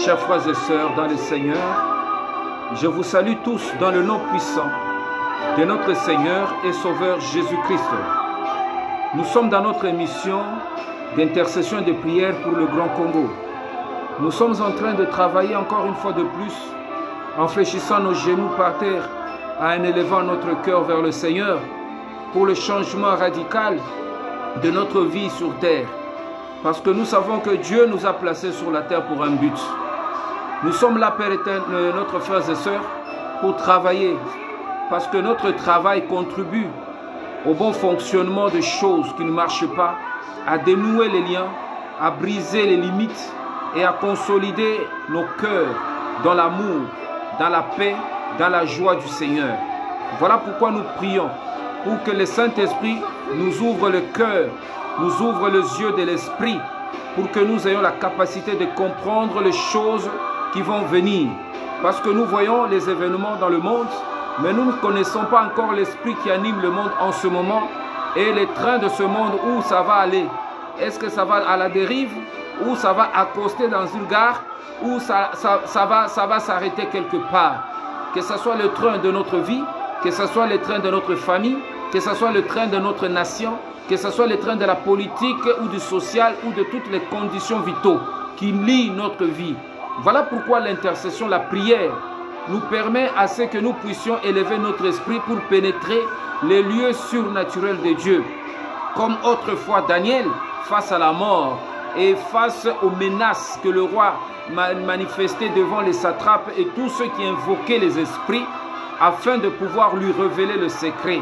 Chers frères et sœurs dans le Seigneur, je vous salue tous dans le nom puissant de notre Seigneur et Sauveur Jésus-Christ. Nous sommes dans notre émission d'intercession et de prière pour le Grand Congo. Nous sommes en train de travailler encore une fois de plus en fléchissant nos genoux par terre, en élevant notre cœur vers le Seigneur pour le changement radical de notre vie sur terre. Parce que nous savons que Dieu nous a placés sur la terre pour un but. Nous sommes là, Père éternel, notre frères et sœurs, pour travailler. Parce que notre travail contribue au bon fonctionnement des choses qui ne marchent pas, à dénouer les liens, à briser les limites et à consolider nos cœurs dans l'amour, dans la paix, dans la joie du Seigneur. Voilà pourquoi nous prions, pour que le Saint-Esprit nous ouvre le cœur, nous ouvre les yeux de l'Esprit, pour que nous ayons la capacité de comprendre les choses qui vont venir. Parce que nous voyons les événements dans le monde, mais nous ne connaissons pas encore l'Esprit qui anime le monde en ce moment et les trains de ce monde, où ça va aller. Est-ce que ça va à la dérive, ou ça va accoster dans une gare, ou ça va s'arrêter quelque part. Que ce soit le train de notre vie, que ce soit le train de notre famille, que ce soit le train de notre nation, que ce soit le train de la politique ou du social ou de toutes les conditions vitaux qui lient notre vie. Voilà pourquoi l'intercession, la prière, nous permet à ce que nous puissions élever notre esprit pour pénétrer les lieux surnaturels de Dieu. Comme autrefois Daniel, face à la mort et face aux menaces que le roi manifestait devant les satrapes et tous ceux qui invoquaient les esprits afin de pouvoir lui révéler le secret.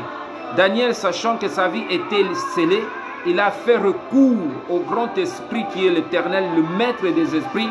Daniel, sachant que sa vie était scellée, il a fait recours au grand esprit qui est l'Éternel, le maître des esprits,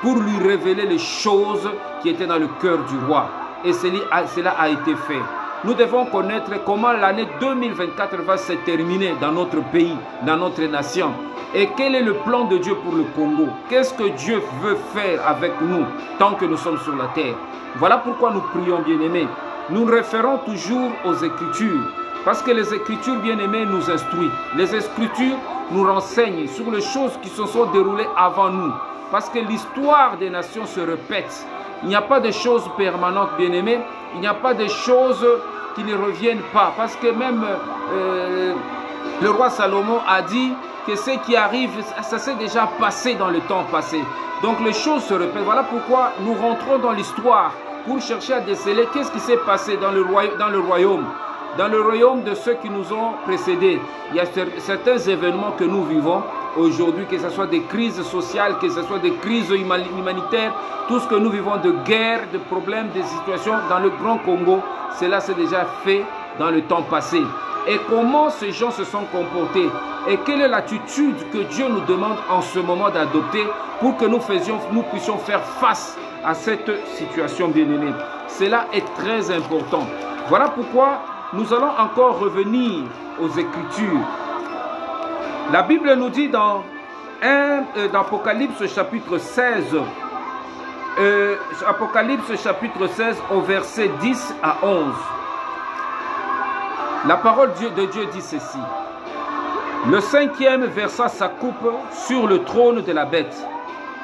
pour lui révéler les choses qui étaient dans le cœur du roi. Et cela a été fait. Nous devons connaître comment l'année 2024 va se terminer dans notre pays, dans notre nation. Et quel est le plan de Dieu pour le Congo? Qu'est-ce que Dieu veut faire avec nous tant que nous sommes sur la terre? Voilà pourquoi nous prions, bien-aimés. Nous nous référons toujours aux Écritures. Parce que les Écritures, bien-aimés, nous instruisent. Les Écritures nous renseignent sur les choses qui se sont déroulées avant nous. Parce que l'histoire des nations se répète. Il n'y a pas de choses permanentes, bien-aimés. Il n'y a pas de choses qui ne reviennent pas. Parce que même le roi Salomon a dit que ce qui arrive, ça s'est déjà passé dans le temps passé. Donc les choses se répètent. Voilà pourquoi nous rentrons dans l'histoire pour chercher à déceler qu'est-ce qui s'est passé dans le royaume. Dans le royaume de ceux qui nous ont précédés. Il y a certains événements que nous vivons aujourd'hui, que ce soit des crises sociales, que ce soit des crises humanitaires, tout ce que nous vivons de guerre, de problèmes, de situations dans le Grand Congo, cela s'est déjà fait dans le temps passé. Et comment ces gens se sont comportés et quelle est l'attitude que Dieu nous demande en ce moment d'adopter pour que nous puissions faire face à cette situation, bien-aimée. Cela est très important. Voilà pourquoi nous allons encore revenir aux Écritures. La Bible nous dit dans Apocalypse chapitre 16, Apocalypse chapitre 16 au verset 10 à 11. La parole de Dieu dit ceci. Le cinquième versa sa coupe sur le trône de la bête,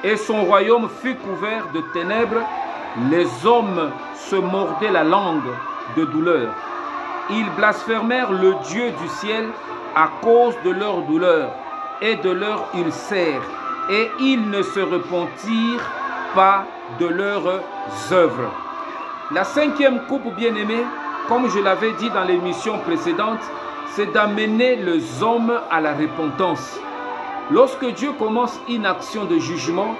et son royaume fut couvert de ténèbres. Les hommes se mordaient la langue de douleur. Ils blasphémèrent le Dieu du ciel à cause de leur douleur et de leur ulcère, et ils ne se repentirent pas de leurs œuvres. La cinquième coupe, bien-aimée, comme je l'avais dit dans l'émission précédente, c'est d'amener les hommes à la repentance. Lorsque Dieu commence une action de jugement,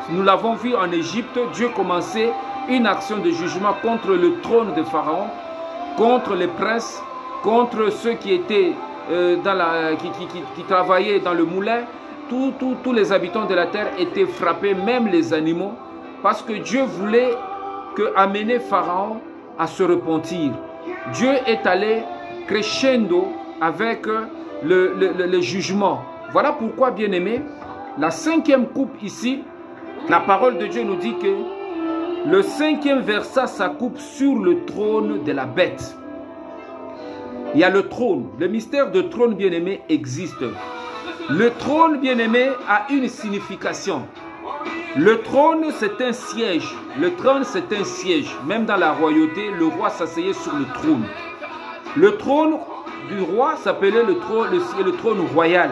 nous l'avons vu en Égypte, Dieu commençait une action de jugement contre le trône de Pharaon, contre les princes, contre ceux qui étaient qui travaillaient dans le moulin. Tous les habitants de la terre étaient frappés, même les animaux, parce que Dieu voulait amener Pharaon à se repentir. Dieu est allé crescendo avec le jugement. Voilà pourquoi, bien-aimés, la cinquième coupe ici, la parole de Dieu nous dit que le cinquième versa sa coupe sur le trône de la bête. Il y a le trône. Le mystère de trône, bien-aimé, existe. Le trône, bien-aimé, a une signification. Le trône, c'est un siège. Le trône, c'est un siège. Même dans la royauté, le roi s'asseyait sur le trône. Le trône du roi s'appelait le trône royal,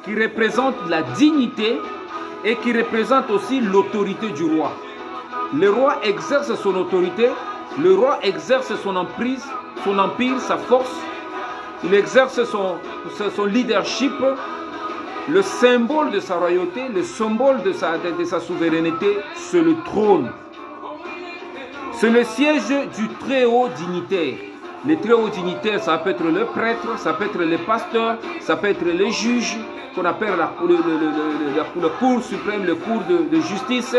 qui représente la dignité et qui représente aussi l'autorité du roi. Le roi exerce son autorité, le roi exerce son emprise, son empire, sa force, il exerce son leadership. Le symbole de sa royauté, le symbole de sa souveraineté, c'est le trône. C'est le siège du très haut dignitaire. Les très hauts dignitaires, ça peut être le prêtre, ça peut être le pasteur, ça peut être les juges, qu'on appelle la cour suprême, le cour de justice.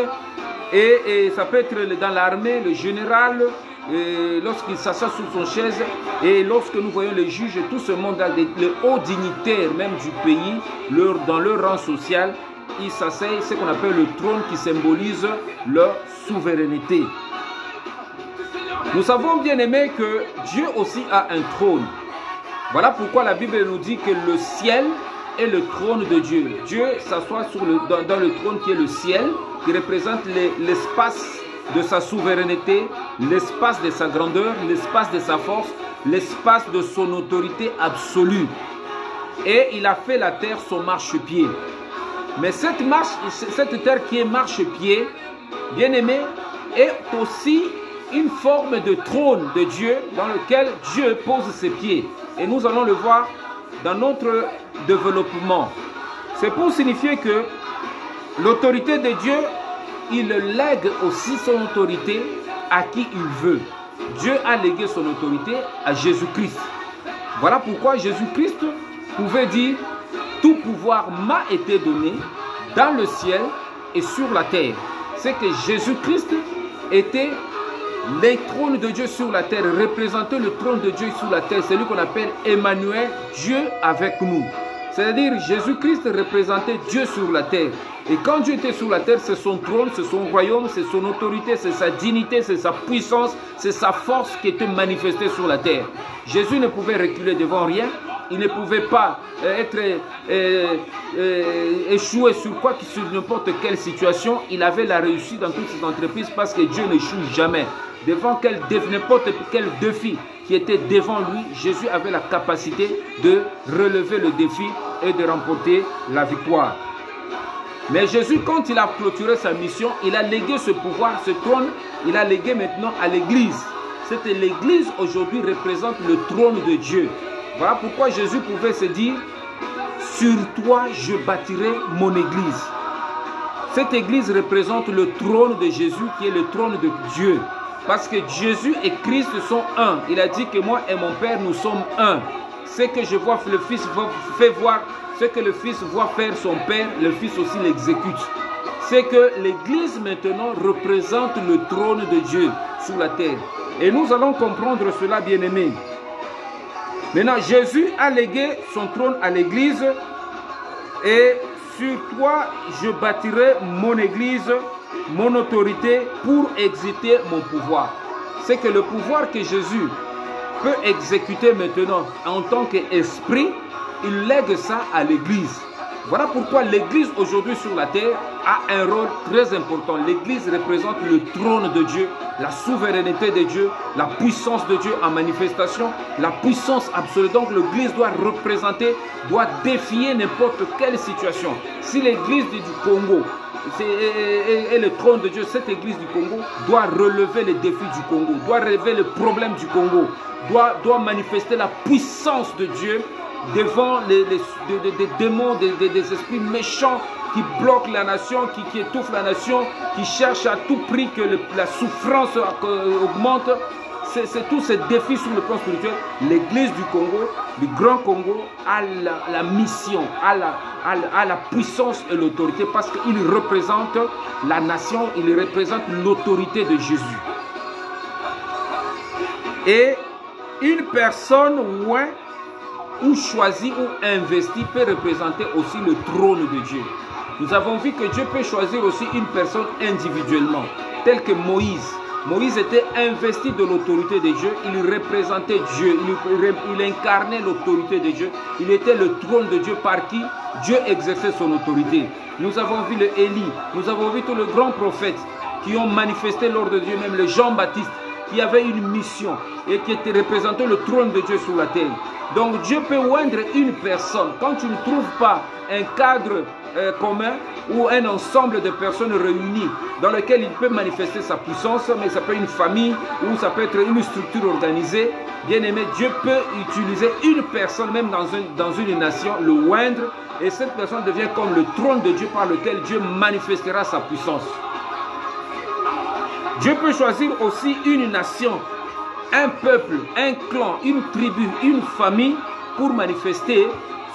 Et ça peut être dans l'armée, le général, lorsqu'il s'assoit sur son chaise. Et lorsque nous voyons les juges, tout ce monde, les hauts dignitaires même du pays, dans leur rang social, ils s'asseyent, ce qu'on appelle le trône qui symbolise leur souveraineté. Nous savons bien aimé que Dieu aussi a un trône. Voilà pourquoi la Bible nous dit que le ciel est le trône de Dieu. Dieu s'assoit dans le trône qui est le ciel, qui représente l'espace de sa souveraineté, l'espace de sa grandeur, l'espace de sa force, l'espace de son autorité absolue. Et il a fait la terre son marchepied. Mais cette terre qui est marchepied, bien aimé, est aussi une forme de trône de Dieu dans lequel Dieu pose ses pieds. Et nous allons le voir dans notre développement. C'est pour signifier que l'autorité de Dieu, il lègue aussi son autorité à qui il veut. Dieu a légué son autorité à Jésus-Christ. Voilà pourquoi Jésus-Christ pouvait dire « Tout pouvoir m'a été donné dans le ciel et sur la terre ». C'est que Jésus-Christ était le trône de Dieu sur la terre, représentait le trône de Dieu sur la terre. C'est lui qu'on appelle Emmanuel, Dieu avec nous. C'est-à-dire Jésus-Christ représentait Dieu sur la terre. Et quand Dieu était sur la terre, c'est son trône, c'est son royaume, c'est son autorité, c'est sa dignité, c'est sa puissance, c'est sa force qui était manifestée sur la terre. Jésus ne pouvait reculer devant rien. Il ne pouvait pas être échoué sur n'importe quelle situation. Il avait la réussite dans toutes ses entreprises parce que Dieu n'échoue jamais. Devant n'importe quel défi qui était devant lui, Jésus avait la capacité de relever le défi et de remporter la victoire. Mais Jésus, quand il a clôturé sa mission, il a légué ce pouvoir, ce trône, il a légué maintenant à l'Église. C'était l'Église aujourd'hui représente le trône de Dieu. Voilà pourquoi Jésus pouvait se dire « Sur toi, je bâtirai mon Église ». Cette Église représente le trône de Jésus qui est le trône de Dieu. Parce que Jésus et Christ sont un. Il a dit que moi et mon Père, nous sommes un. Ce que je vois, le Fils fait voir, ce que le Fils voit faire son Père, le Fils aussi l'exécute. C'est que l'Église maintenant représente le trône de Dieu sur la terre. Et nous allons comprendre cela, bien-aimés. Maintenant, Jésus a légué son trône à l'Église et sur toi, je bâtirai mon Église, mon autorité pour exécuter mon pouvoir. C'est que le pouvoir que Jésus peut exécuter maintenant en tant qu'esprit, il lègue ça à l'Église. Voilà pourquoi l'Église aujourd'hui sur la terre a un rôle très important. L'Église représente le trône de Dieu, la souveraineté de Dieu, la puissance de Dieu en manifestation, la puissance absolue. Donc l'Église doit représenter, doit défier n'importe quelle situation. Si l'Église du Congo est le trône de Dieu, cette Église du Congo doit relever les défis du Congo, doit relever les problèmes du Congo, doit manifester la puissance de Dieu devant des démons, des esprits méchants qui bloquent la nation, qui étouffent la nation, qui cherchent à tout prix que la souffrance augmente. C'est tous ces défis sur le plan spirituel. L'Église du Congo, le Grand Congo, a la mission, a la puissance et l'autorité parce qu'il représente la nation, il représente l'autorité de Jésus. Et une personne ou choisi ou investi peut représenter aussi le trône de Dieu. Nous avons vu que Dieu peut choisir aussi une personne individuellement, telle que Moïse. Moïse était investi de l'autorité de Dieu, il représentait Dieu, il incarnait l'autorité de Dieu, il était le trône de Dieu par qui Dieu exerçait son autorité. Nous avons vu le Élie, nous avons vu tous les grands prophètes qui ont manifesté l'ordre de Dieu, même le Jean-Baptiste, qui avait une mission et qui était représenté le trône de Dieu sur la terre. Donc Dieu peut oindre une personne. Quand tu ne trouves pas un cadre commun ou un ensemble de personnes réunies dans lequel il peut manifester sa puissance, mais ça peut être une famille ou ça peut être une structure organisée, bien aimé, Dieu peut utiliser une personne, même dans une nation, le oindre, et cette personne devient comme le trône de Dieu par lequel Dieu manifestera sa puissance. Dieu peut choisir aussi une nation, un peuple, un clan, une tribu, une famille pour manifester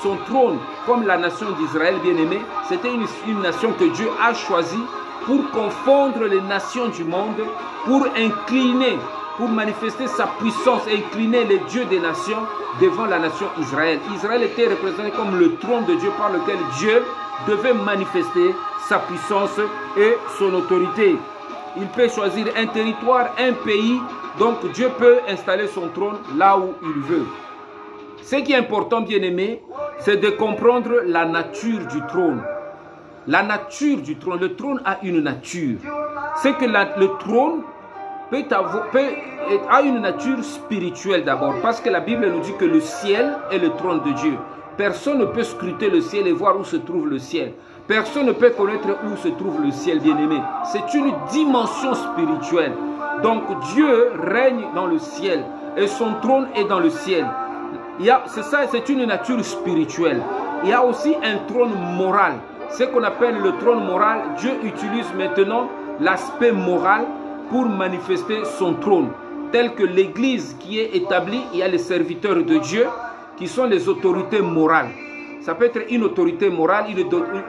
son trône, comme la nation d'Israël, bien-aimé. C'était une nation que Dieu a choisie pour confondre les nations du monde, pour incliner, pour manifester sa puissance, incliner les dieux des nations devant la nation Israël. Israël était représenté comme le trône de Dieu par lequel Dieu devait manifester sa puissance et son autorité. Il peut choisir un territoire, un pays, donc Dieu peut installer son trône là où il veut. Ce qui est important, bien-aimé, c'est de comprendre la nature du trône. La nature du trône, le trône a une nature. C'est que le trône a une nature spirituelle d'abord, parce que la Bible nous dit que le ciel est le trône de Dieu. Personne ne peut scruter le ciel et voir où se trouve le ciel. Personne ne peut connaître où se trouve le ciel, bien-aimé. C'est une dimension spirituelle. Donc Dieu règne dans le ciel et son trône est dans le ciel. C'est une nature spirituelle. Il y a aussi un trône moral. Ce qu'on appelle le trône moral, Dieu utilise maintenant l'aspect moral pour manifester son trône. Tel que l'Église qui est établie, il y a les serviteurs de Dieu qui sont les autorités morales. Ça peut être une autorité morale,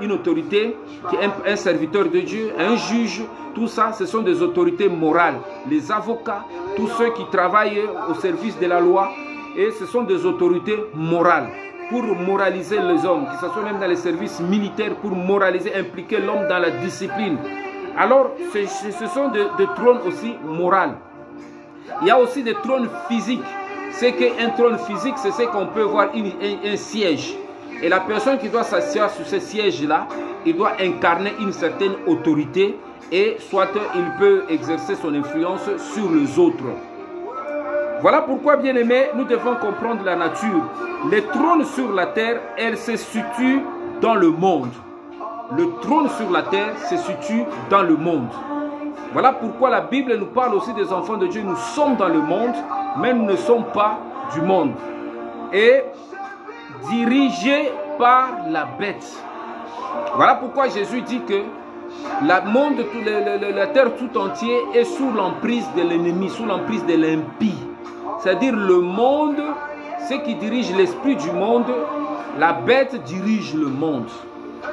une autorité qui est un serviteur de Dieu, un juge. Tout ça, ce sont des autorités morales. Les avocats, tous ceux qui travaillent au service de la loi, et ce sont des autorités morales pour moraliser les hommes, que ce soit même dans les services militaires, pour moraliser, impliquer l'homme dans la discipline. Alors, ce sont des trônes aussi moraux. Il y a aussi des trônes physiques. C'est qu'un trône physique, c'est ce qu'on peut voir un siège. Et la personne qui doit s'asseoir sur ce siège-là, il doit incarner une certaine autorité et soit il peut exercer son influence sur les autres. Voilà pourquoi, bien-aimés, nous devons comprendre la nature. Les trônes sur la terre, elles se situent dans le monde. Le trône sur la terre se situe dans le monde. Voilà pourquoi la Bible nous parle aussi des enfants de Dieu. Nous sommes dans le monde, mais nous ne sommes pas du monde. Et dirigés par la bête. Voilà pourquoi Jésus dit que la terre tout entière est sous l'emprise de l'ennemi, sous l'emprise de l'impie. C'est-à-dire le monde, ce qui dirige l'esprit du monde, la bête dirige le monde.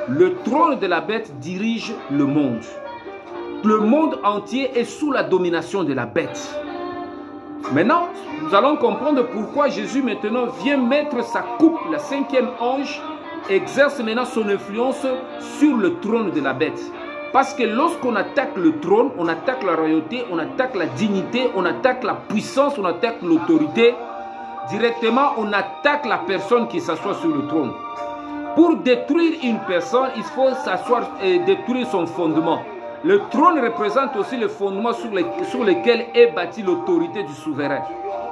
Le trône de la bête dirige le monde. Le monde entier est sous la domination de la bête. Maintenant, nous allons comprendre pourquoi Jésus maintenant vient mettre sa coupe, la cinquième ange, exerce maintenant son influence sur le trône de la bête. Parce que lorsqu'on attaque le trône, on attaque la royauté, on attaque la dignité, on attaque la puissance, on attaque l'autorité, directement on attaque la personne qui s'assoit sur le trône. Pour détruire une personne, il faut s'asseoir et détruire son fondement. Le trône représente aussi le fondement sur lequel est bâtie l'autorité du souverain.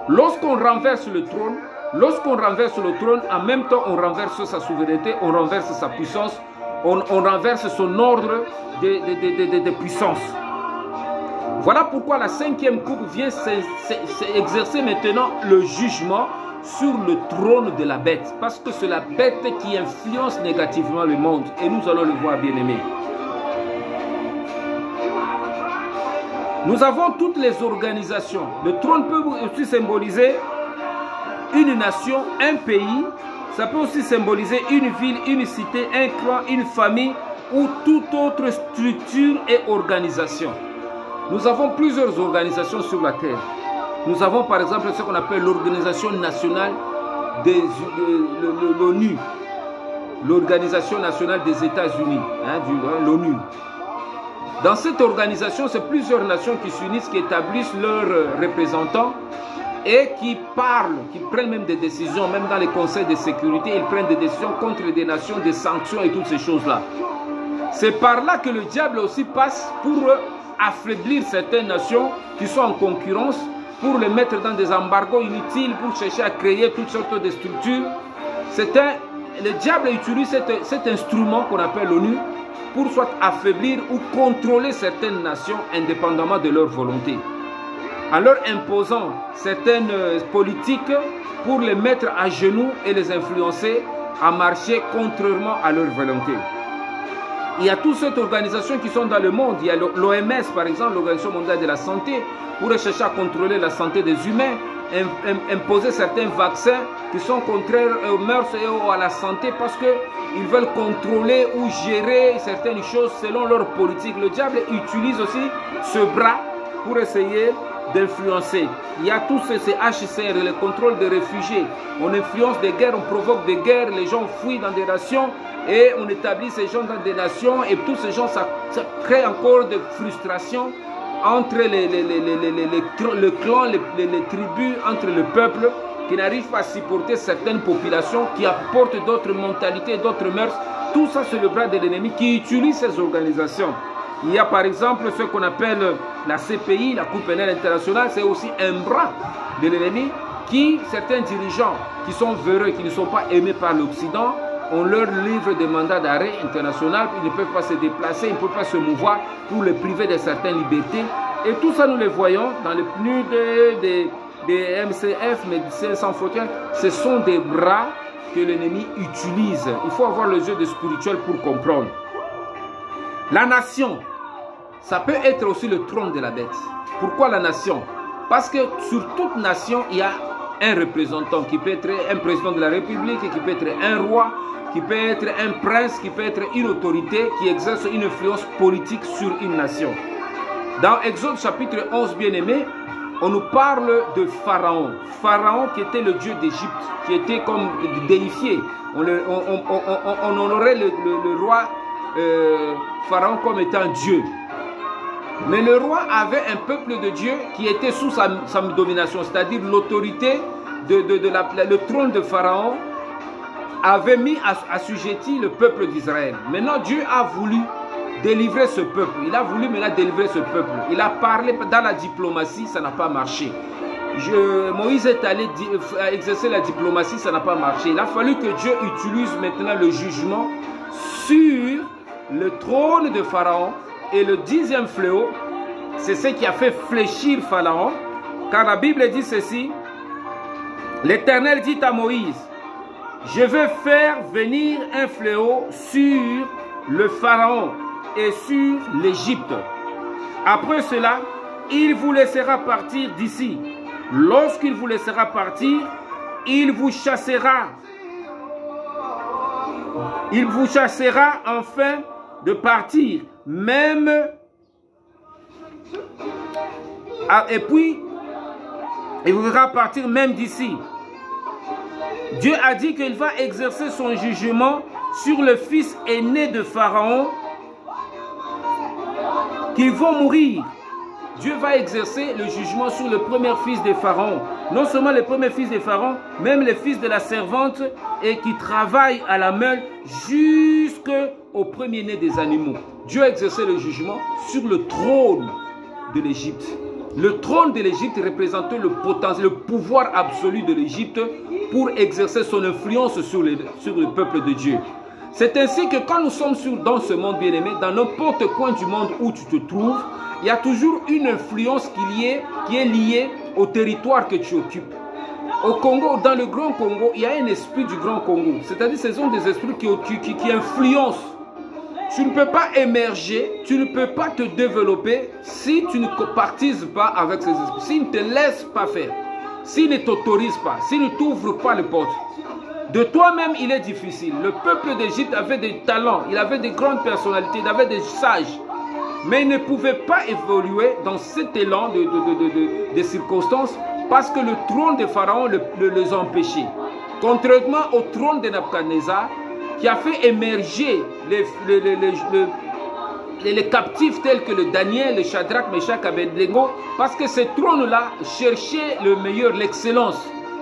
Lorsqu'on renverse le trône, en même temps on renverse sa souveraineté, on renverse sa puissance, on renverse son ordre de puissance. Voilà pourquoi la cinquième coupe vient exercer maintenant le jugement sur le trône de la bête. Parce que c'est la bête qui influence négativement le monde. Et nous allons le voir, bien aimé. Nous avons toutes les organisations. Le trône peut aussi symboliser une nation, un pays. Ça peut aussi symboliser une ville, une cité, un clan, une famille ou toute autre structure et organisation. Nous avons plusieurs organisations sur la terre. Nous avons par exemple ce qu'on appelle l'Organisation nationale de l'ONU. L'Organisation nationale des États-Unis, l'ONU. Dans cette organisation, c'est plusieurs nations qui s'unissent, qui établissent leurs représentants et qui parlent, qui prennent même des décisions, même dans les conseils de sécurité, ils prennent des décisions contre des nations, des sanctions et toutes ces choses-là. C'est par là que le diable aussi passe pour affaiblir certaines nations qui sont en concurrence, pour les mettre dans des embargos inutiles, pour chercher à créer toutes sortes de structures. Le diable utilise cet instrument qu'on appelle l'ONU pour soit affaiblir ou contrôler certaines nations indépendamment de leur volonté, en leur imposant certaines politiques pour les mettre à genoux et les influencer à marcher contrairement à leur volonté. Il y a toutes ces organisations qui sont dans le monde. Il y a l'OMS, par exemple, l'Organisation mondiale de la santé, pour chercher à contrôler la santé des humains, imposer certains vaccins qui sont contraires aux mœurs et à la santé parce qu'ils veulent contrôler ou gérer certaines choses selon leur politique. Le diable utilise aussi ce bras pour essayer d'influencer. Il y a tous ces HCR, le contrôle des réfugiés. On influence des guerres, on provoque des guerres, les gens fuient dans des nations et on établit ces gens dans des nations et tous ces gens, ça crée encore de frustration entre le clan, les tribus, entre le peuple qui n'arrivent pas à supporter certaines populations, qui apportent d'autres mentalités, d'autres mœurs. Tout ça, c'est le bras de l'ennemi qui utilise ces organisations. Il y a par exemple ce qu'on appelle la CPI, la Cour pénale internationale, c'est aussi un bras de l'ennemi qui, certains dirigeants qui sont véreux, qui ne sont pas aimés par l'Occident, on leur livre des mandats d'arrêt international, ils ne peuvent pas se déplacer, ils ne peuvent pas se mouvoir pour les priver de certaines libertés. Et tout ça, nous le voyons dans le plus des MCF, Médecins Sans Frontières. Ce sont des bras que l'ennemi utilise. Il faut avoir les yeux de spirituel pour comprendre. La nation, ça peut être aussi le trône de la bête. Pourquoi la nation? Parce que sur toute nation, il y a un représentant qui peut être un président de la République, qui peut être un roi, qui peut être un prince, qui peut être une autorité qui exerce une influence politique sur une nation. Dans Exode chapitre 11, bien-aimé, on nous parle de Pharaon. Pharaon qui était le dieu d'Égypte, qui était comme déifié. On honorait le roi Pharaon comme étant Dieu. Mais le roi avait un peuple de Dieu qui était sous sa domination, c'est-à-dire l'autorité, le trône de Pharaon avait mis assujetti le peuple d'Israël. Maintenant, Dieu a voulu délivrer ce peuple. Il a voulu maintenant délivrer ce peuple. Il a parlé dans la diplomatie, ça n'a pas marché. Moïse est allé exercer la diplomatie, ça n'a pas marché. Il a fallu que Dieu utilise maintenant le jugement sur le trône de Pharaon. Et le 10e fléau, c'est ce qui a fait fléchir Pharaon. Car la Bible dit ceci: l'Éternel dit à Moïse, je vais faire venir un fléau sur le Pharaon et sur l'Égypte. Après cela, il vous laissera partir d'ici. Lorsqu'il vous laissera partir, il vous chassera. Il vous chassera enfin de partir, même. Et puis, il vous fera partir même d'ici. Dieu a dit qu'il va exercer son jugement sur le fils aîné de Pharaon, qui vont mourir. Dieu va exercer le jugement sur le premier fils de Pharaon. Non seulement le premier fils de Pharaon, même le fils de la servante et qui travaille à la meule jusqu'au premier-né des animaux. Dieu a exercé le jugement sur le trône de l'Égypte. Le trône de l'Égypte représentait le potentiel, le pouvoir absolu de l'Égypte pour exercer son influence sur le peuple de Dieu. C'est ainsi que quand nous sommes dans ce monde bien-aimé, dans n'importe coin du monde où tu te trouves, il y a toujours une influence qui est liée au territoire que tu occupes. Au Congo, dans le Grand Congo, il y a un esprit du Grand Congo. C'est-à-dire que ce sont des esprits qui influencent. Tu ne peux pas émerger, tu ne peux pas te développer si tu ne partises pas avec ces esprits, s'ils ne te laissent pas faire, s'ils ne t'autorisent pas, s'ils ne t'ouvrent pas les portes. De toi-même, il est difficile. Le peuple d'Égypte avait des talents, il avait des grandes personnalités, il avait des sages. Mais il ne pouvait pas évoluer dans cet élan de circonstances parce que le trône de Pharaon les empêchait. Contrairement au trône de Nebuchadnezzar, qui a fait émerger les captifs tels que le Daniel, le Shadrach, Meshach, Abednego, parce que ces trônes-là cherchaient le meilleur, l'excellence.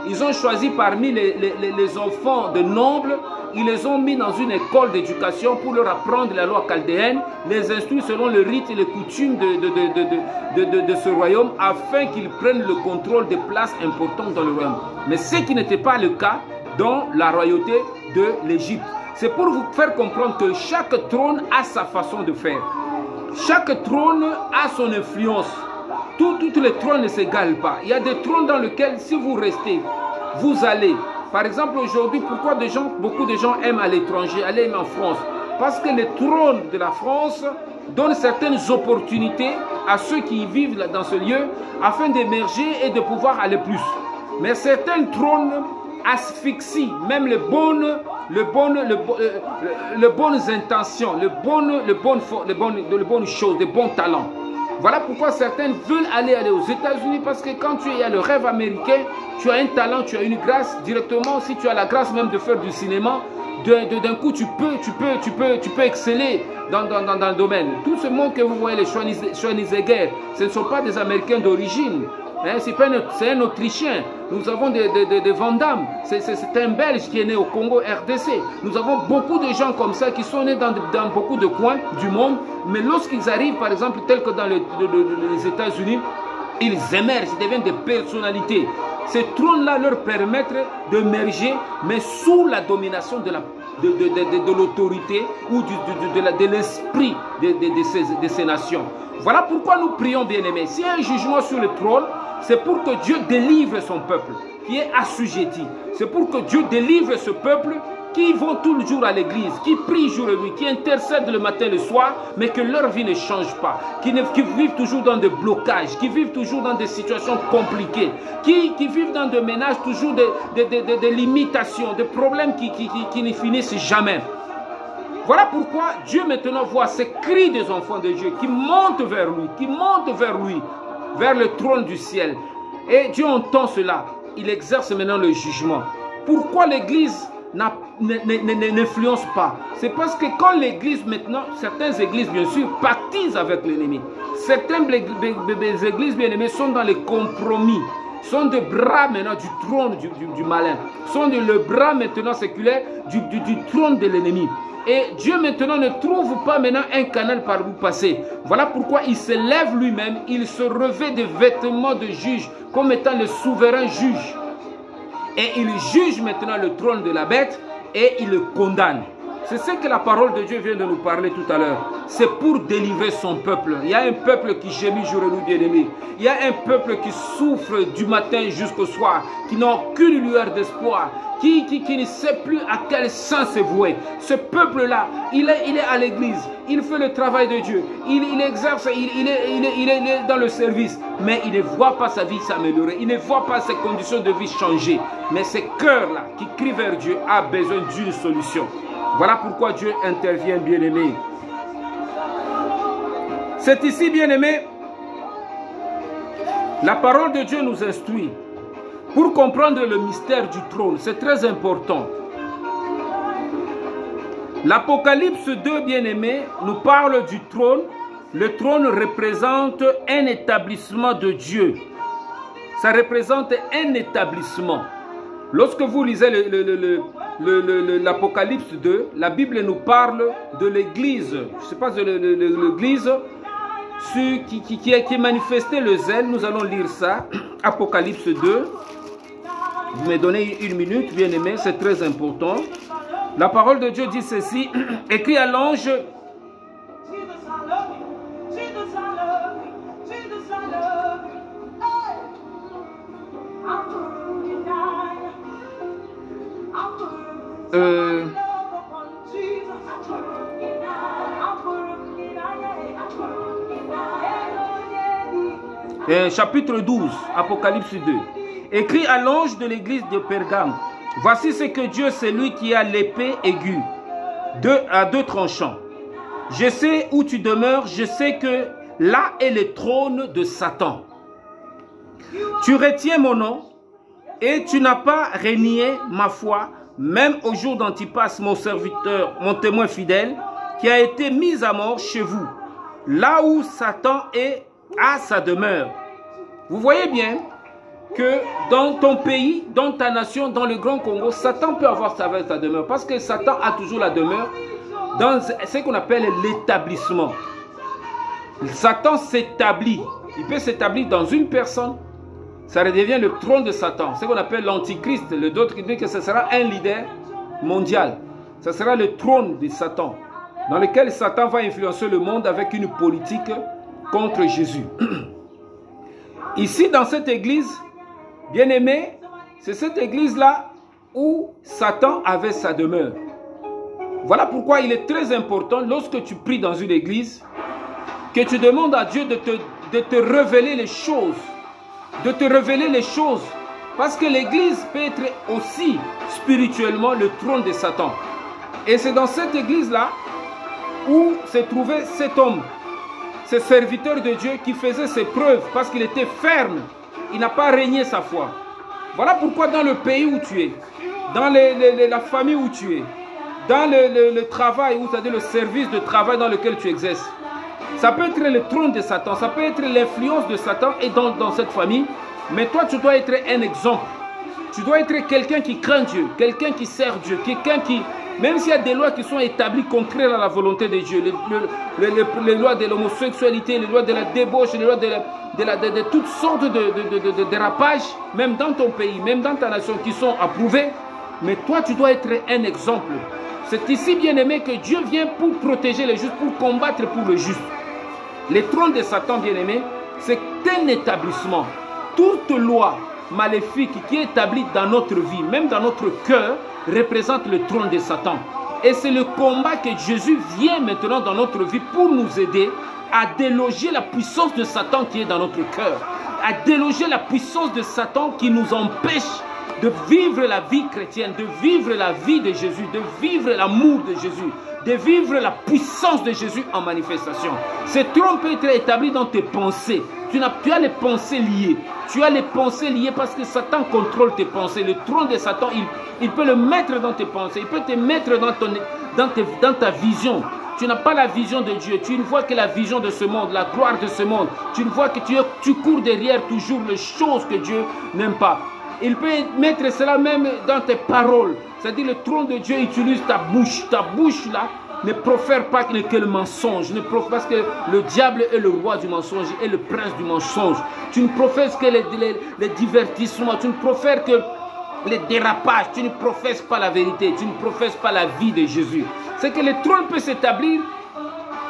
Ils ont choisi parmi les enfants de nobles, ils les ont mis dans une école d'éducation pour leur apprendre la loi chaldéenne, les instruire selon le rite et les coutumes de ce royaume, afin qu'ils prennent le contrôle des places importantes dans le royaume. Mais ce qui n'était pas le cas dans la royauté de l'Égypte. C'est pour vous faire comprendre que chaque trône a sa façon de faire. Chaque trône a son influence. Tous les trônes ne s'égalent pas. Il y a des trônes dans lesquels, si vous restez, vous allez. Par exemple, aujourd'hui, pourquoi beaucoup de gens aiment à l'étranger, aller en France? Parce que les trônes de la France donnent certaines opportunités à ceux qui vivent dans ce lieu afin d'émerger et de pouvoir aller plus. Mais certains trônes asphyxient même les bonnes intentions, les bonnes choses, les bons talents. Voilà pourquoi certains veulent aller aux États-Unis, parce que quand tu as le rêve américain, tu as un talent, tu as une grâce directement. Si tu as la grâce même de faire du cinéma, d'un coup tu peux exceller dans le domaine. Tout ce monde que vous voyez, les Schwarzenegger, ce ne sont pas des Américains d'origine. Hein, c'est un Autrichien. Nous avons des Van Damme. C'est un Belge qui est né au Congo, RDC. Nous avons beaucoup de gens comme ça qui sont nés dans beaucoup de coins du monde. Mais lorsqu'ils arrivent, par exemple, tels que dans les États-Unis, ils émergent, ils deviennent des personnalités. Ces trônes-là leur permettent d'émerger, mais sous la domination de l'autorité ou de l'esprit de ces nations. Voilà pourquoi nous prions, bien-aimés. S'il y a un jugement sur le trône, c'est pour que Dieu délivre son peuple qui est assujetti. C'est pour que Dieu délivre ce peuple qui vont tout le jour à l'église, qui prient jour et nuit, qui intercèdent le matin et le soir, mais que leur vie ne change pas, qui vivent toujours dans des blocages, qui vivent toujours dans des situations compliquées, qui vivent dans des ménages toujours des limitations, des problèmes qui ne finissent jamais. Voilà pourquoi Dieu maintenant voit ces cris des enfants de Dieu qui montent vers lui, vers le trône du ciel. Et Dieu entend cela. Il exerce maintenant le jugement. Pourquoi l'Église n'influence pas? C'est parce que quand l'Église maintenant, certaines églises bien sûr pactisent avec l'ennemi. Certaines églises bien aimées sont dans les compromis, sont des bras maintenant du trône du malin, sont le bras maintenant séculaire du trône de l'ennemi. Et Dieu maintenant ne trouve pas maintenant un canal par où passer. Voilà pourquoi il se lève lui-même, il se revêt des vêtements de juge comme étant le souverain juge. Et il juge maintenant le trône de la bête et il le condamne. C'est ce que la parole de Dieu vient de nous parler tout à l'heure. C'est pour délivrer son peuple. Il y a un peuple qui gémit jour et nuit, bien-aimé. Il y a un peuple qui souffre du matin jusqu'au soir, qui n'a aucune lueur d'espoir, qui ne sait plus à quel sens se vouer. Ce peuple-là, il est à l'église, il fait le travail de Dieu, il exerce, il est dans le service, mais il ne voit pas sa vie s'améliorer, il ne voit pas ses conditions de vie changer. Mais ce cœur-là qui crie vers Dieu a besoin d'une solution. Voilà pourquoi Dieu intervient, bien-aimé. C'est ici, bien-aimé, la parole de Dieu nous instruit. Pour comprendre le mystère du trône, c'est très important. L'Apocalypse 2, bien-aimé, nous parle du trône. Le trône représente un établissement de Dieu. Ça représente un établissement. Lorsque vous lisez l'Apocalypse 2, la Bible nous parle de l'Église. Je ne sais pas, de l'Église qui a manifesté le zèle. Nous allons lire ça. Apocalypse 2. Vous me donnez une minute, bien-aimé, c'est très important. La parole de Dieu dit ceci, écrit à l'ange. Chapitre 12, Apocalypse 2. Écrit à l'ange de l'église de Pergame. Voici ce que Dieu, c'est lui qui a l'épée aiguë, à deux tranchants. Je sais où tu demeures, je sais que là est le trône de Satan. Tu retiens mon nom et tu n'as pas renié ma foi, même au jour d'Antipas, mon serviteur, mon témoin fidèle, qui a été mis à mort chez vous. là où Satan a sa demeure. Vous voyez bien que dans ton pays, dans ta nation, dans le Grand Congo, Satan peut avoir sa demeure. Parce que Satan a toujours la demeure dans ce qu'on appelle l'établissement. Satan s'établit. Il peut s'établir dans une personne. Ça redevient le trône de Satan. Ce qu'on appelle l'antichrist. D'autres qui disent que ce sera un leader mondial. Ce sera le trône de Satan, dans lequel Satan va influencer le monde avec une politique contre Jésus. Ici, dans cette église, bien-aimé, c'est cette église-là où Satan avait sa demeure. Voilà pourquoi il est très important, lorsque tu pries dans une église, que tu demandes à Dieu de te révéler les choses. De te révéler les choses. Parce que l'église peut être aussi spirituellement le trône de Satan. Et c'est dans cette église-là où se trouvait cet homme, ce serviteur de Dieu qui faisait ses preuves parce qu'il était ferme. Il n'a pas régné sa foi. Voilà pourquoi dans le pays où tu es, dans la famille où tu es, dans le travail, c'est-à-dire le service de travail dans lequel tu exerces, ça peut être le trône de Satan, ça peut être l'influence de Satan et dans cette famille. Mais toi, tu dois être un exemple. Tu dois être quelqu'un qui craint Dieu, quelqu'un qui sert Dieu, quelqu'un qui, même s'il y a des lois qui sont établies contraires à la volonté de Dieu, les lois de l'homosexualité, les lois de la débauche, les lois de toutes sortes de dérapages, même dans ton pays, même dans ta nation, qui sont approuvées, mais toi, tu dois être un exemple. C'est ici, bien-aimé, que Dieu vient pour protéger les justes, pour combattre pour le juste. Le trône de Satan, bien-aimé, c'est un établissement. Toute loi maléfique qui est établie dans notre vie, même dans notre cœur, représente le trône de Satan. Et c'est le combat que Jésus vient maintenant dans notre vie pour nous aider à déloger la puissance de Satan qui est dans notre cœur, à déloger la puissance de Satan qui nous empêche de vivre la vie chrétienne, de vivre la vie de Jésus, de vivre l'amour de Jésus, de vivre la puissance de Jésus en manifestation. Ce trône peut être établi dans tes pensées. Tu as les pensées liées. Tu as les pensées liées parce que Satan contrôle tes pensées. Le trône de Satan, il peut le mettre dans tes pensées. Il peut te mettre dans ta vision. Tu n'as pas la vision de Dieu. Tu ne vois que la vision de ce monde, la gloire de ce monde. Tu ne vois que tu cours derrière toujours les choses que Dieu n'aime pas. Il peut mettre cela même dans tes paroles. C'est-à-dire le trône de Dieu utilise ta bouche. Ta bouche là ne profère pas que le mensonge. Parce que le diable est le roi du mensonge et le prince du mensonge. Tu ne professes que les divertissements. Tu ne profères que les dérapages. Tu ne professes pas la vérité. Tu ne professes pas la vie de Jésus. C'est que le trône peut s'établir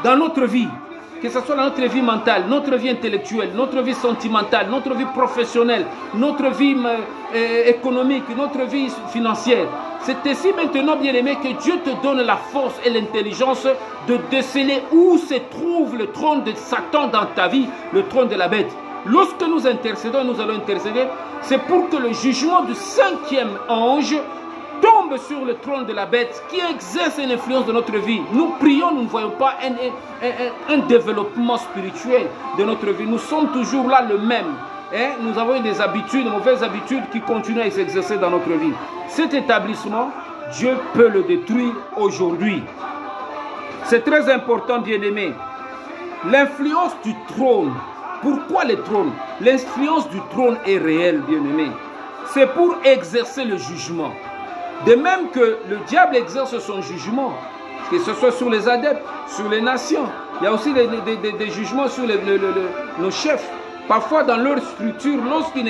dans notre vie. Que ce soit dans notre vie mentale, notre vie intellectuelle, notre vie sentimentale, notre vie professionnelle, notre vie économique, notre vie financière. C'est ici maintenant, bien-aimé, que Dieu te donne la force et l'intelligence de déceler où se trouve le trône de Satan dans ta vie, le trône de la bête. Lorsque nous intercédons, nous allons intercéder, c'est pour que le jugement du 5e ange tombe sur le trône de la bête qui exerce une influence de notre vie. Nous prions, nous ne voyons pas un développement spirituel de notre vie. Nous sommes toujours là le même. Hein? Nous avons des habitudes, de mauvaises habitudes qui continuent à s'exercer dans notre vie. Cet établissement, Dieu peut le détruire aujourd'hui. C'est très important, bien-aimé. L'influence du trône. Pourquoi le trône? L'influence du trône est réelle, bien-aimé. C'est pour exercer le jugement. De même que le diable exerce son jugement, que ce soit sur les adeptes, sur les nations. Il y a aussi des jugements sur nos chefs. Parfois, dans leur structure, lorsqu'ils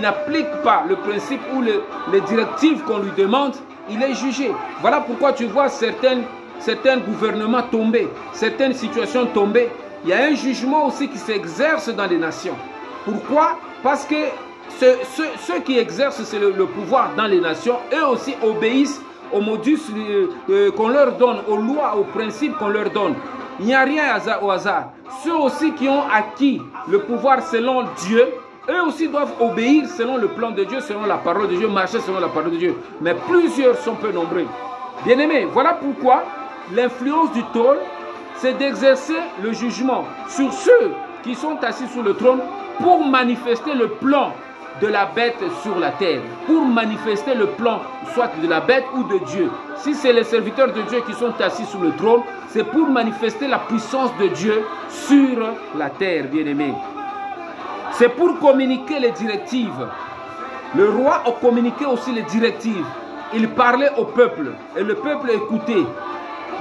n'appliquent pas le principe ou les directives qu'on lui demande, il est jugé. Voilà pourquoi tu vois certains gouvernements tomber, certaines situations tomber. Il y a un jugement aussi qui s'exerce dans les nations. Pourquoi? Parce que ceux qui exercent le pouvoir dans les nations, eux aussi obéissent au modus qu'on leur donne, aux lois, aux principes qu'on leur donne. Il n'y a rien au hasard. Ceux aussi qui ont acquis le pouvoir selon Dieu, eux aussi doivent obéir selon le plan de Dieu, selon la parole de Dieu, marcher selon la parole de Dieu. Mais plusieurs sont peu nombreux. Bien-aimés, voilà pourquoi l'influence du trône, c'est d'exercer le jugement sur ceux qui sont assis sur le trône pour manifester le plan de la bête sur la terre, pour manifester le plan, soit de la bête ou de Dieu. Si c'est les serviteurs de Dieu qui sont assis sur le trône, c'est pour manifester la puissance de Dieu sur la terre, bien-aimés. C'est pour communiquer les directives. Le roi a communiqué aussi les directives. Il parlait au peuple et le peuple écoutait.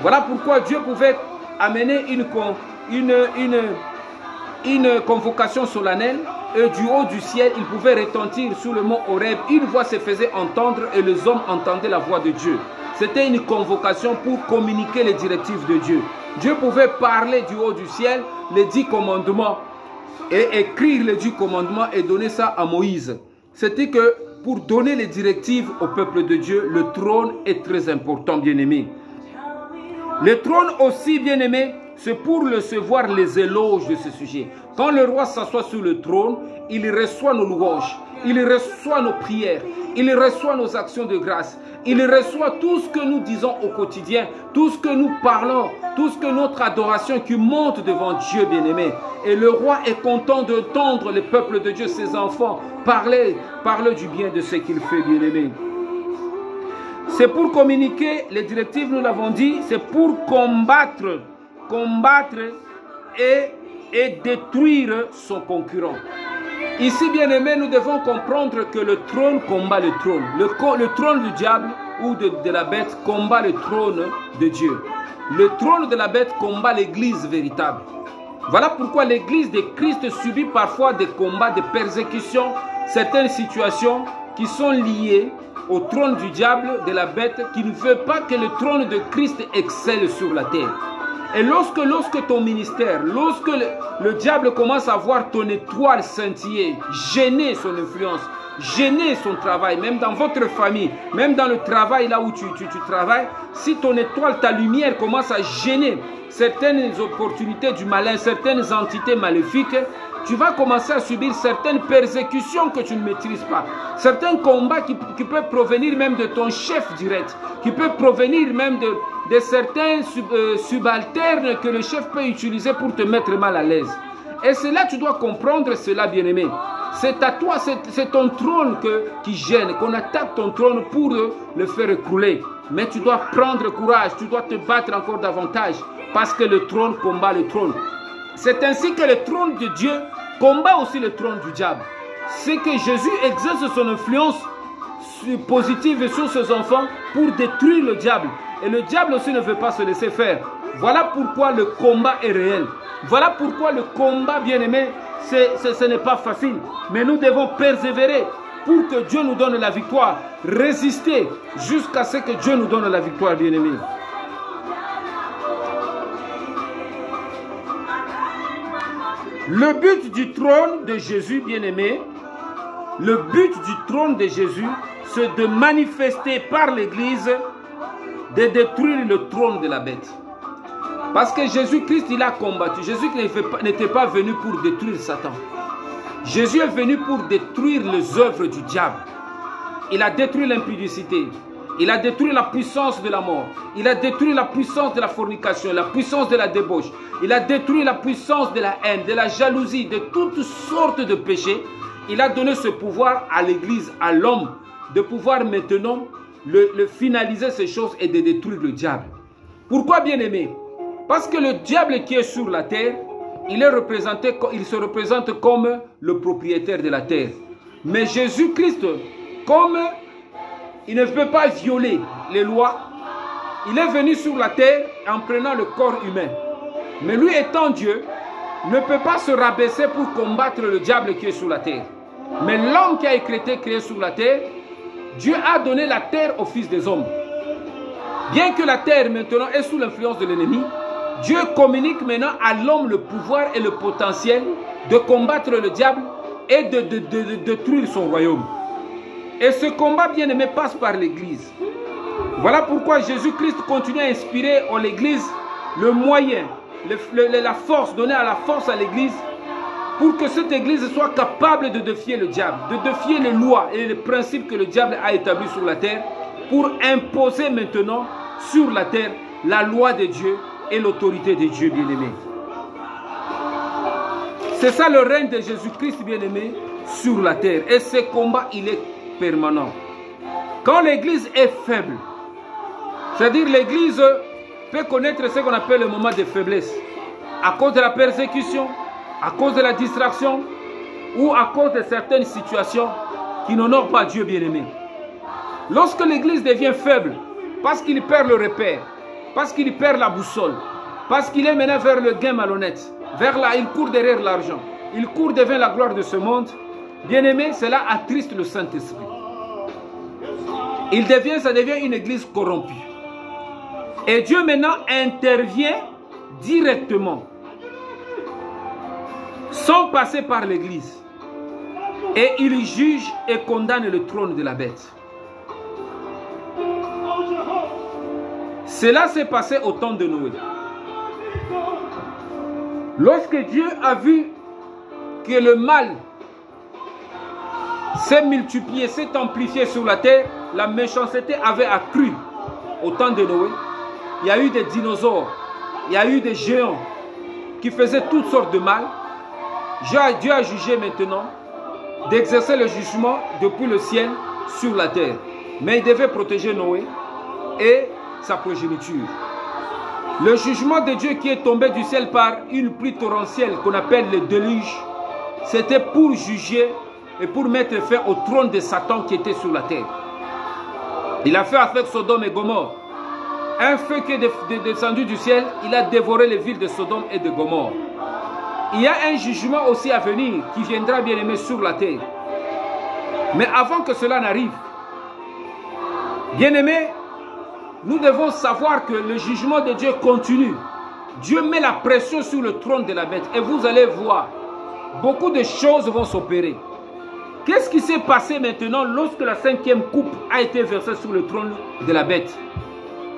Voilà pourquoi Dieu pouvait amener une convocation solennelle et du haut du ciel, il pouvait retentir sur le mont Horeb. Une voix se faisait entendre et les hommes entendaient la voix de Dieu. C'était une convocation pour communiquer les directives de Dieu. Dieu pouvait parler du haut du ciel, les 10 commandements, et écrire les 10 commandements et donner ça à Moïse. C'était que pour donner les directives au peuple de Dieu, le trône est très important, bien-aimé. Le trône aussi, bien-aimé, c'est pour recevoir les éloges de ce sujet. Quand le roi s'assoit sur le trône, il reçoit nos louanges, il reçoit nos prières, il reçoit nos actions de grâce, il reçoit tout ce que nous disons au quotidien, tout ce que nous parlons, tout ce que notre adoration qui monte devant Dieu, bien-aimé. Et le roi est content d'entendre le peuple de Dieu, ses enfants, parler du bien de ce qu'il fait, bien-aimé. C'est pour communiquer les directives, nous l'avons dit, c'est pour combattre et détruire son concurrent. Ici, bien-aimés, nous devons comprendre que le trône combat le trône. Le trône du diable ou de la bête combat le trône de Dieu. Le trône de la bête combat l'église véritable. Voilà pourquoi l'église de Christ subit parfois des combats, des persécutions, certaines situations qui sont liées au trône du diable, de la bête, qui ne veut pas que le trône de Christ excelle sur la terre. Et lorsque ton ministère, lorsque le diable commence à voir ton étoile scintiller, gêner son influence, gêner son travail, même dans votre famille, même dans le travail là où tu travailles, si ton étoile, ta lumière commence à gêner certaines opportunités du malin, certaines entités maléfiques, tu vas commencer à subir certaines persécutions que tu ne maîtrises pas. Certains combats qui peuvent provenir même de ton chef direct, qui peuvent provenir même de certains subalternes que le chef peut utiliser pour te mettre mal à l'aise. Et c'est là que tu dois comprendre cela, bien-aimé. C'est à toi, c'est ton trône qui gêne, qu'on attaque ton trône pour le faire écrouler. Mais tu dois prendre courage, tu dois te battre encore davantage, parce que le trône combat le trône. C'est ainsi que le trône de Dieu combat aussi le trône du diable. C'est que Jésus exerce son influence positive sur ses enfants pour détruire le diable. Et le diable aussi ne veut pas se laisser faire. Voilà pourquoi le combat est réel. Voilà pourquoi le combat, bien-aimé, ce n'est pas facile. Mais nous devons persévérer pour que Dieu nous donne la victoire. Résister jusqu'à ce que Dieu nous donne la victoire, bien-aimé. Le but du trône de Jésus, bien-aimé, le but du trône de Jésus, c'est de manifester par l'Église, de détruire le trône de la bête. Parce que Jésus-Christ, il a combattu. Jésus n'était pas venu pour détruire Satan. Jésus est venu pour détruire les œuvres du diable. Il a détruit l'impudicité. Il a détruit la puissance de la mort. Il a détruit la puissance de la fornication, la puissance de la débauche. Il a détruit la puissance de la haine, de la jalousie, de toutes sortes de péchés. Il a donné ce pouvoir à l'Église, à l'homme, de pouvoir maintenant le finaliser ces choses et de détruire le diable. Pourquoi, bien-aimé? Parce que le diable qui est sur la terre, il se représente comme le propriétaire de la terre. Mais Jésus-Christ, comme il ne peut pas violer les lois, il est venu sur la terre en prenant le corps humain. Mais lui étant Dieu, ne peut pas se rabaisser pour combattre le diable qui est sur la terre. Mais l'homme qui a été créé sur la terre, Dieu a donné la terre aux fils des hommes. Bien que la terre maintenant est sous l'influence de l'ennemi, Dieu communique maintenant à l'homme le pouvoir et le potentiel de combattre le diable et de détruire son royaume. Et ce combat, bien-aimé, passe par l'Église. Voilà pourquoi Jésus-Christ continue à inspirer à l'Église le moyen, la force, donner à la force à l'Église pour que cette Église soit capable de défier le diable, de défier les lois et les principes que le diable a établis sur la terre pour imposer maintenant sur la terre la loi de Dieu et l'autorité de Dieu, bien-aimé. C'est ça le règne de Jésus-Christ, bien-aimé, sur la terre. Et ce combat, il est permanent. Quand l'Église est faible, c'est-à-dire l'Église peut connaître ce qu'on appelle le moment de faiblesse, à cause de la persécution, à cause de la distraction, ou à cause de certaines situations qui n'honorent pas Dieu bien-aimé. Lorsque l'Église devient faible, parce qu'il perd le repère, parce qu'il perd la boussole, parce qu'il est mené vers le gain malhonnête, il court derrière l'argent, il court devant la gloire de ce monde, bien-aimé, cela attriste le Saint-Esprit. Ça devient une église corrompue. Et Dieu maintenant intervient directement, sans passer par l'église. Et il juge et condamne le trône de la bête. Cela s'est passé au temps de Noé. Lorsque Dieu a vu que le mal s'est multiplié, s'est amplifié sur la terre, la méchanceté avait accru au temps de Noé. Il y a eu des dinosaures, il y a eu des géants qui faisaient toutes sortes de mal. Dieu a jugé maintenant d'exercer le jugement depuis le ciel sur la terre. Mais il devait protéger Noé et sa progéniture. Le jugement de Dieu qui est tombé du ciel par une pluie torrentielle qu'on appelle le déluge, c'était pour juger et pour mettre fin au trône de Satan qui était sur la terre. Il a fait avec Sodome et Gomorrhe. Un feu qui est descendu du ciel, il a dévoré les villes de Sodome et de Gomorrhe. Il y a un jugement aussi à venir qui viendra bien aimé sur la terre. Mais avant que cela n'arrive, bien aimé, nous devons savoir que le jugement de Dieu continue. Dieu met la pression sur le trône de la bête. Et vous allez voir, beaucoup de choses vont s'opérer. Qu'est-ce qui s'est passé maintenant lorsque la 5e coupe a été versée sur le trône de la bête?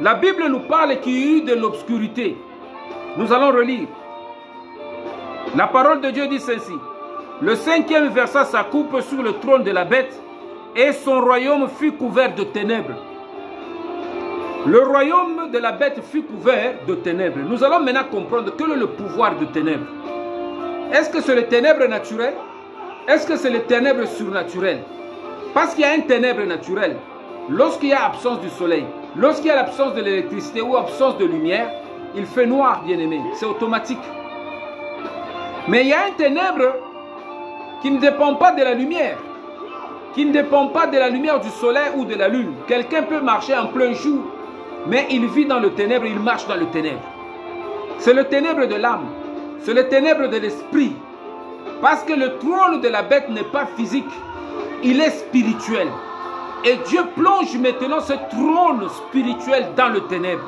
La Bible nous parle qu'il y a eu de l'obscurité. Nous allons relire. La parole de Dieu dit ceci. Le 5e versa sa coupe sur le trône de la bête et son royaume fut couvert de ténèbres. Le royaume de la bête fut couvert de ténèbres. Nous allons maintenant comprendre quel est le pouvoir de ténèbres. Est-ce que c'est le ténèbre naturel? Est-ce que c'est le ténèbre surnaturel? Parce qu'il y a un ténèbre naturel. Lorsqu'il y a absence du soleil, lorsqu'il y a l'absence de l'électricité ou absence de lumière, il fait noir, bien aimé. C'est automatique. Mais il y a un ténèbre qui ne dépend pas de la lumière, qui ne dépend pas de la lumière du soleil ou de la lune. Quelqu'un peut marcher en plein jour, mais il vit dans le ténèbre, il marche dans le ténèbre. C'est le ténèbre de l'âme, c'est le ténèbre de l'esprit. Parce que le trône de la bête n'est pas physique, il est spirituel. Et Dieu plonge maintenant ce trône spirituel dans le ténèbre.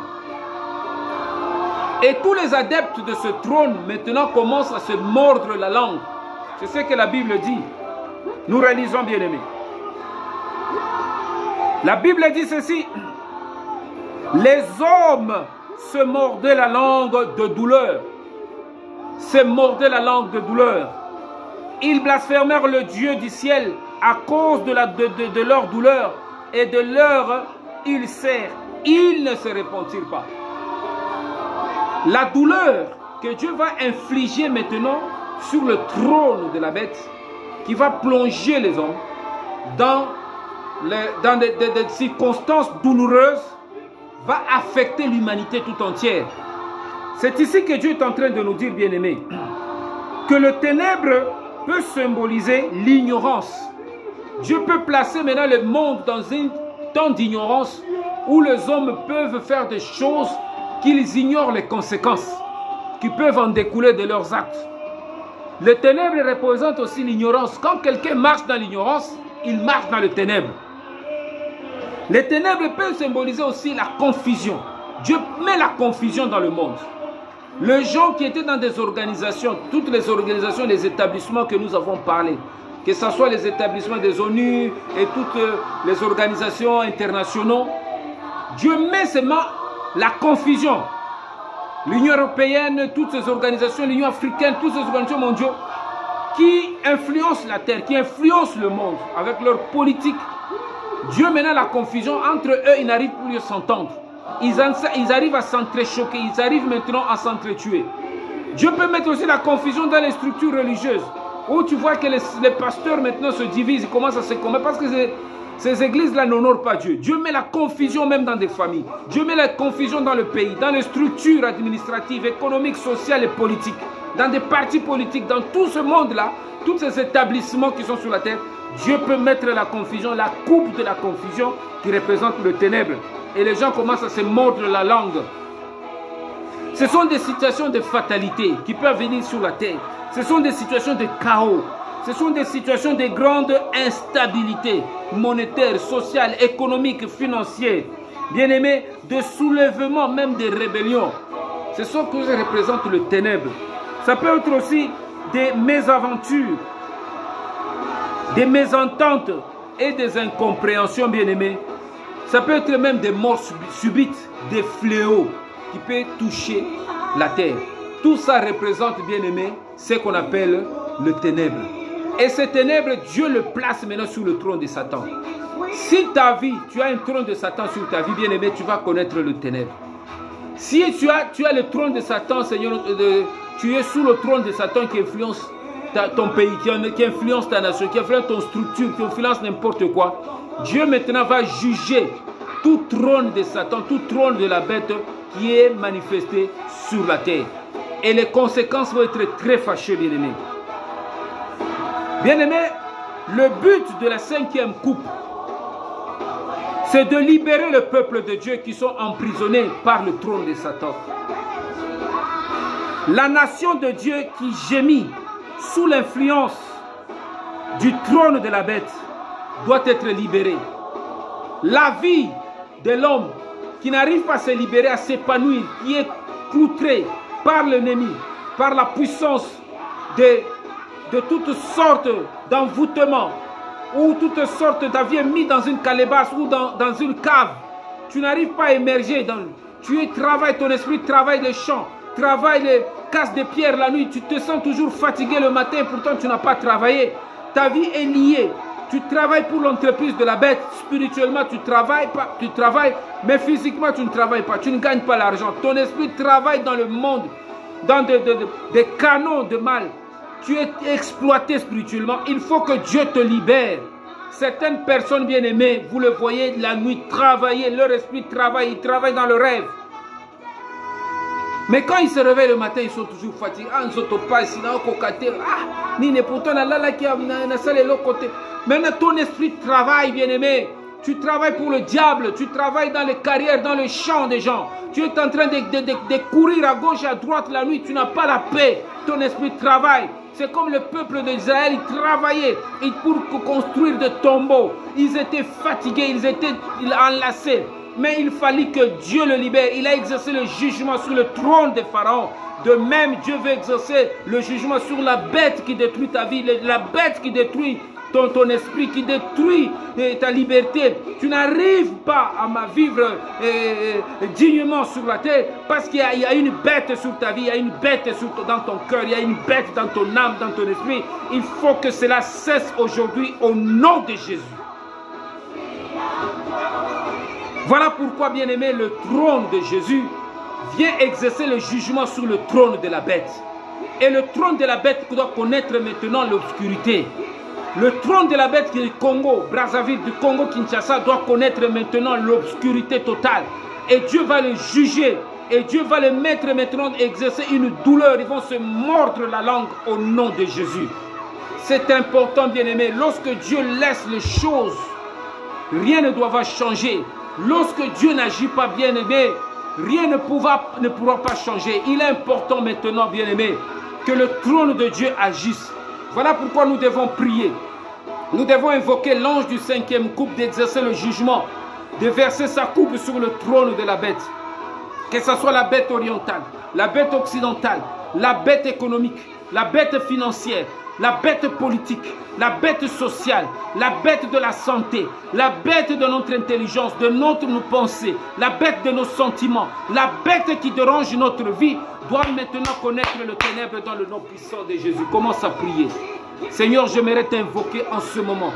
Et tous les adeptes de ce trône maintenant commencent à se mordre la langue. C'est ce que la Bible dit. Nous réalisons, bien aimés. La Bible dit ceci. Les hommes se mordaient la langue de douleur. Se mordaient la langue de douleur. Ils blasphémèrent le Dieu du ciel à cause de leur douleur et de leur ulcère. Ils ne se repentirent pas. La douleur que Dieu va infliger maintenant sur le trône de la bête, qui va plonger les hommes dans des circonstances douloureuses, va affecter l'humanité tout entière. C'est ici que Dieu est en train de nous dire, bien-aimés, que le ténèbre peut symboliser l'ignorance. Dieu peut placer maintenant le monde dans un temps d'ignorance où les hommes peuvent faire des choses qu'ils ignorent les conséquences qui peuvent en découler de leurs actes. Le ténèbre représente aussi l'ignorance. Quand quelqu'un marche dans l'ignorance, il marche dans le ténèbre. Les ténèbres peuvent symboliser aussi la confusion. Dieu met la confusion dans le monde. Les gens qui étaient dans des organisations, toutes les organisations, les établissements que nous avons parlé, que ce soit les établissements des ONU et toutes les organisations internationales, Dieu met seulement la confusion. L'Union européenne, toutes ces organisations, l'Union africaine, toutes ces organisations mondiales qui influencent la terre, qui influencent le monde avec leur politique. Dieu met la confusion entre eux, ils n'arrivent plus à s'entendre. Ils arrivent à s'entrechoquer, ils arrivent maintenant à s'entretuer. Dieu peut mettre aussi la confusion dans les structures religieuses. où tu vois que les pasteurs maintenant se divisent, ils commencent à se commettre parce que ces églises-là n'honorent pas Dieu. Dieu met la confusion même dans des familles. Dieu met la confusion dans le pays, dans les structures administratives, économiques, sociales et politiques, dans des partis politiques, dans tout ce monde-là, tous ces établissements qui sont sur la terre. Dieu peut mettre la confusion, la coupe de la confusion qui représente le ténèbre. Et les gens commencent à se mordre la langue. Ce sont des situations de fatalité qui peuvent venir sur la terre. Ce sont des situations de chaos. Ce sont des situations de grande instabilité monétaire, sociale, économique, financière. Bien-aimés, de soulèvement, même des rébellions. C'est ce que représente le ténèbre. Ça peut être aussi des mésaventures, des mésententes et des incompréhensions, bien-aimés. Ça peut être même des morts subites, des fléaux qui peuvent toucher la terre. Tout ça représente, bien-aimés, ce qu'on appelle le ténèbre. Et ce ténèbre, Dieu le place maintenant sur le trône de Satan. Si ta vie, tu as un trône de Satan sur ta vie, bien-aimé, tu vas connaître le ténèbre. Si tu as le trône de Satan, Seigneur, tu es sous le trône de Satan qui influence ton pays, qui influence ta nation, qui influence ton structure, qui influence n'importe quoi. Dieu maintenant va juger tout trône de Satan, tout trône de la bête qui est manifesté sur la terre. Et les conséquences vont être très fâcheuses, bien-aimés. Bien-aimés, le but de la 5e coupe, c'est de libérer le peuple de Dieu qui sont emprisonnés par le trône de Satan. La nation de Dieu qui gémit sous l'influence du trône de la bête doit être libérée. La vie de l'homme qui n'arrive pas à se libérer, à s'épanouir, qui est cloutré par l'ennemi, par la puissance de toutes sortes d'envoûtements, ou toutes sortes d'avions mis dans une calebasse ou dans une cave. Tu n'arrives pas à émerger. Tu travailles, ton esprit travaille les champs, travaille les casses de pierre la nuit. Tu te sens toujours fatigué le matin, pourtant tu n'as pas travaillé. Ta vie est liée. Tu travailles pour l'entreprise de la bête. Spirituellement, tu travailles, mais physiquement, tu ne travailles pas. Tu ne gagnes pas l'argent. Ton esprit travaille dans le monde, dans des canaux de mal. Tu es exploité spirituellement. Il faut que Dieu te libère. Certaines personnes bien-aimées, vous le voyez la nuit travailler, leur esprit travaille, ils travaillent dans le rêve. Mais quand ils se réveillent le matin, ils sont toujours fatigués. Ah, nous sommes pas ici, pourtant, maintenant, ton esprit travaille, bien-aimé. Tu travailles pour le diable, tu travailles dans les carrières, dans les champs des gens. Tu es en train de courir à gauche et à droite la nuit, tu n'as pas la paix. Ton esprit travaille. C'est comme le peuple d'Israël, ils travaillaient pour construire des tombeaux. Ils étaient fatigués, ils étaient enlacés. Mais il fallait que Dieu le libère. Il a exercé le jugement sur le trône de Pharaon. De même, Dieu veut exercer le jugement sur la bête qui détruit ta vie, la bête qui détruit ton esprit, qui détruit ta liberté. Tu n'arrives pas à vivre dignement sur la terre parce qu'il y a une bête sur ta vie, il y a une bête dans ton cœur, il y a une bête dans ton âme, dans ton esprit. Il faut que cela cesse aujourd'hui au nom de Jésus. Voilà pourquoi, bien-aimé, le trône de Jésus vient exercer le jugement sur le trône de la bête. Et le trône de la bête doit connaître maintenant l'obscurité. Le trône de la bête qui est le Congo, Brazzaville, du Congo, Kinshasa, doit connaître maintenant l'obscurité totale. Et Dieu va le juger. Et Dieu va le mettre maintenant à exercer une douleur. Ils vont se mordre la langue au nom de Jésus. C'est important, bien-aimé. Lorsque Dieu laisse les choses, rien ne doit changer. Lorsque Dieu n'agit pas, bien-aimé, rien ne pourra pas changer. Il est important maintenant, bien-aimé, que le trône de Dieu agisse. Voilà pourquoi nous devons prier. Nous devons invoquer l'ange du 5e coupe d'exercer le jugement, de verser sa coupe sur le trône de la bête. Que ce soit la bête orientale, la bête occidentale, la bête économique, la bête financière, la bête politique, la bête sociale, la bête de la santé, la bête de notre intelligence, de notre pensée, la bête de nos sentiments, la bête qui dérange notre vie, doit maintenant connaître le ténèbre dans le nom puissant de Jésus. Commence à prier. Seigneur, j'aimerais t'invoquer en ce moment,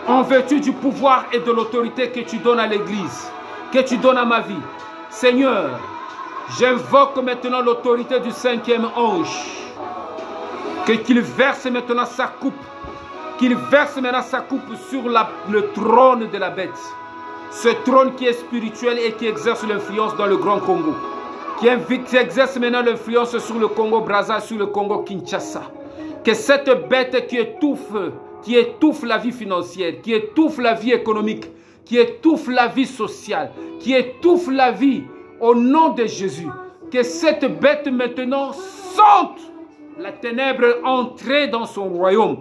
en vertu du pouvoir et de l'autorité que tu donnes à l'Église, que tu donnes à ma vie. Seigneur, j'invoque maintenant l'autorité du 5e ange. qu'il verse maintenant sa coupe. Qu'il verse maintenant sa coupe sur le trône de la bête. Ce trône qui est spirituel et qui exerce l'influence dans le Grand Congo. Qui exerce maintenant l'influence sur le Congo Brazza, sur le Congo Kinshasa. Que cette bête qui étouffe la vie financière, qui étouffe la vie économique, qui étouffe la vie sociale, qui étouffe la vie au nom de Jésus. Que cette bête maintenant sente la ténèbre entrer dans son royaume.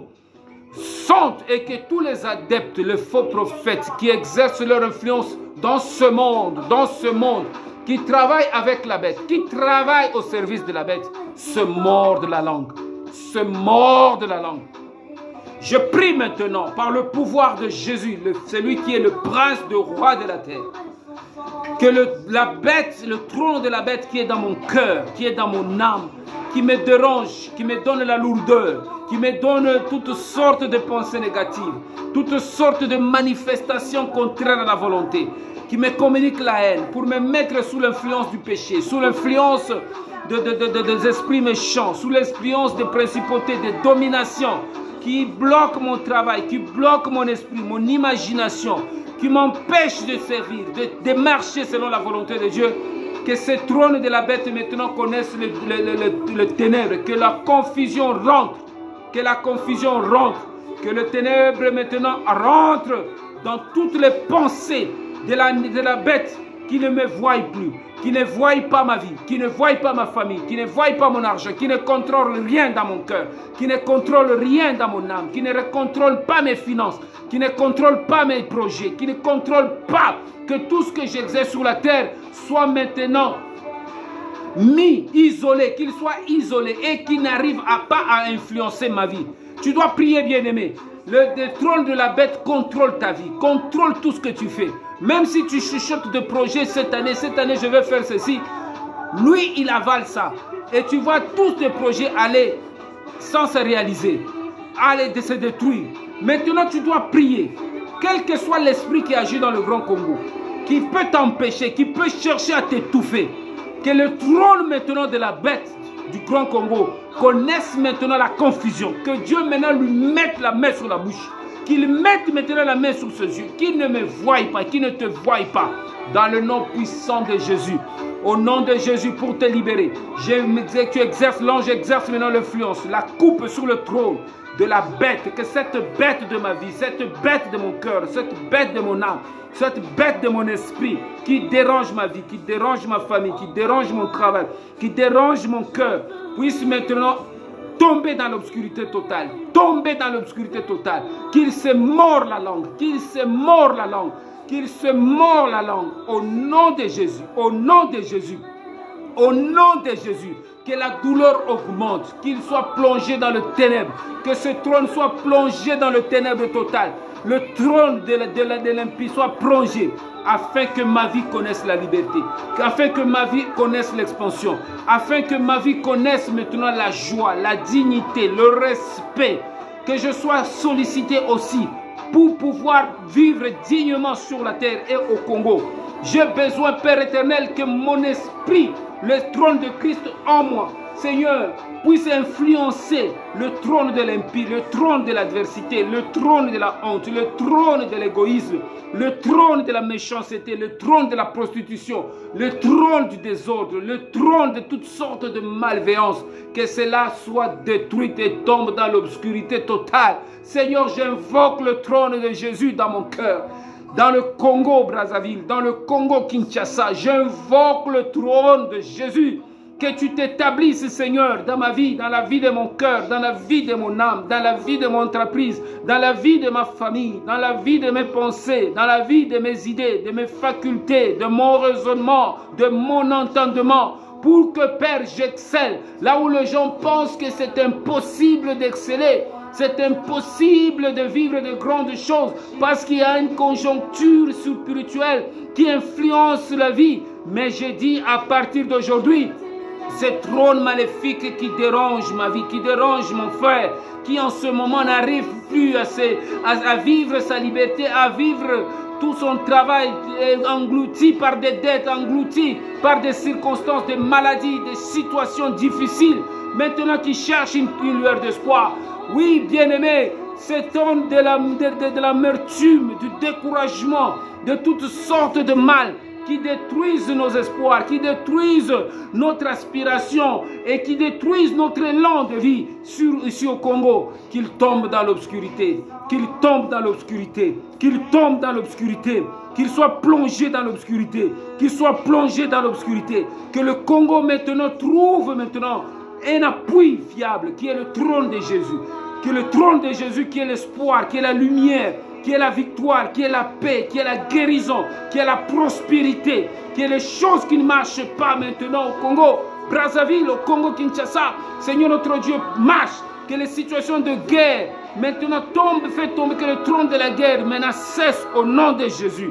Sente et que tous les adeptes, les faux prophètes qui exercent leur influence dans ce monde, qui travaillent avec la bête, qui travaillent au service de la bête, se mordent la langue. Se mordent la langue. Je prie maintenant par le pouvoir de Jésus, celui qui est le prince, le roi de la terre, que la bête, le trône de la bête qui est dans mon cœur, qui est dans mon âme, qui me dérange, qui me donne la lourdeur, qui me donne toutes sortes de pensées négatives, toutes sortes de manifestations contraires à la volonté, qui me communique la haine pour me mettre sous l'influence du péché, sous l'influence des esprits méchants, sous l'influence des principautés, des dominations, qui bloquent mon travail, qui bloquent mon esprit, mon imagination, qui m'empêchent de servir, de marcher selon la volonté de Dieu. Que ce trône de la bête maintenant connaisse le ténèbre, que la confusion rentre, que la confusion rentre, que le ténèbre maintenant rentre dans toutes les pensées de la bête qui ne me voie plus, qui ne voie pas ma vie, qui ne voie pas ma famille, qui ne voie pas mon argent, qui ne contrôle rien dans mon cœur, qui ne contrôle rien dans mon âme, qui ne contrôle pas mes finances, qui ne contrôle pas mes projets, qui ne contrôle pas que tout ce que j'exerce sur la terre soit maintenant isolé, qu'il soit isolé et qu'il n'arrive pas à influencer ma vie. Tu dois prier, bien-aimé. Le trône de la bête contrôle ta vie, contrôle tout ce que tu fais. Même si tu chuchotes de projets cette année je vais faire ceci. Lui, il avale ça. Et tu vois tous tes projets aller sans se réaliser, aller se détruire. Maintenant, tu dois prier. Quel que soit l'esprit qui agit dans le Grand Congo, qui peut t'empêcher, qui peut chercher à t'étouffer, que le trône maintenant de la bête du Grand Congo connaisse maintenant la confusion. Que Dieu maintenant lui mette la main sur la bouche. Qu'il mette maintenant la main sur ses yeux. Qu'il ne me voie pas, qu'il ne te voie pas. Dans le nom puissant de Jésus. Au nom de Jésus pour te libérer. Tu exerces, l'ange exerce maintenant l'influence. La coupe sur le trône de la bête. Que cette bête de ma vie, cette bête de mon cœur, cette bête de mon âme, cette bête de mon esprit qui dérange ma vie, qui dérange ma famille, qui dérange mon travail, qui dérange mon cœur, puisse maintenant tomber dans l'obscurité totale. Tomber dans l'obscurité totale. Qu'il se mord la langue. Qu'il se mord la langue. Qu'il se mord la langue. Au nom de Jésus. Au nom de Jésus. Au nom de Jésus. Que la douleur augmente. Qu'il soit plongé dans le ténèbre. Que ce trône soit plongé dans le ténèbre total. Le trône de l'impie soit plongé. Afin que ma vie connaisse la liberté, afin que ma vie connaisse l'expansion, afin que ma vie connaisse maintenant la joie, la dignité, le respect, que je sois sollicité aussi pour pouvoir vivre dignement sur la terre et au Congo. J'ai besoin, Père éternel, que mon esprit, le trône de Christ en moi, Seigneur, puisse influencer le trône de l'impie, le trône de l'adversité, le trône de la honte, le trône de l'égoïsme, le trône de la méchanceté, le trône de la prostitution, le trône du désordre, le trône de toutes sortes de malveillances. Que cela soit détruit et tombe dans l'obscurité totale. Seigneur, j'invoque le trône de Jésus dans mon cœur. Dans le Congo Brazzaville, dans le Congo Kinshasa, j'invoque le trône de Jésus. Que tu t'établisses, Seigneur, dans ma vie, dans la vie de mon cœur, dans la vie de mon âme, dans la vie de mon entreprise, dans la vie de ma famille, dans la vie de mes pensées, dans la vie de mes idées, de mes facultés, de mon raisonnement, de mon entendement, pour que, Père, j'excelle. Là où les gens pensent que c'est impossible d'exceller, c'est impossible de vivre de grandes choses, parce qu'il y a une conjoncture spirituelle qui influence la vie. Mais je dis à partir d'aujourd'hui, ce trône maléfique qui dérange ma vie, qui dérange mon frère, qui en ce moment n'arrive plus à vivre sa liberté, à vivre tout son travail, englouti par des dettes, englouti par des circonstances, des maladies, des situations difficiles. maintenant qui cherchent une lueur d'espoir. Oui, bien-aimés, cet homme de l'amertume, du découragement, de toutes sortes de mal qui détruisent nos espoirs, qui détruisent notre aspiration et qui détruisent notre élan de vie ici au Congo, qu'il tombe dans l'obscurité, qu'il tombe dans l'obscurité, qu'il tombe dans l'obscurité, qu'il soit plongé dans l'obscurité, qu'il soit plongé dans l'obscurité, que le Congo maintenant trouve un appui fiable qui est le trône de Jésus, que le trône de Jésus qui est l'espoir, qui est la lumière, qui est la victoire, qui est la paix, qui est la guérison, qui est la prospérité, qui est les choses qui ne marchent pas maintenant au Congo, Brazzaville, au Congo Kinshasa. Seigneur notre Dieu, marche, que les situations de guerre maintenant tombent, fait tomber, que le trône de la guerre maintenant cesse au nom de Jésus.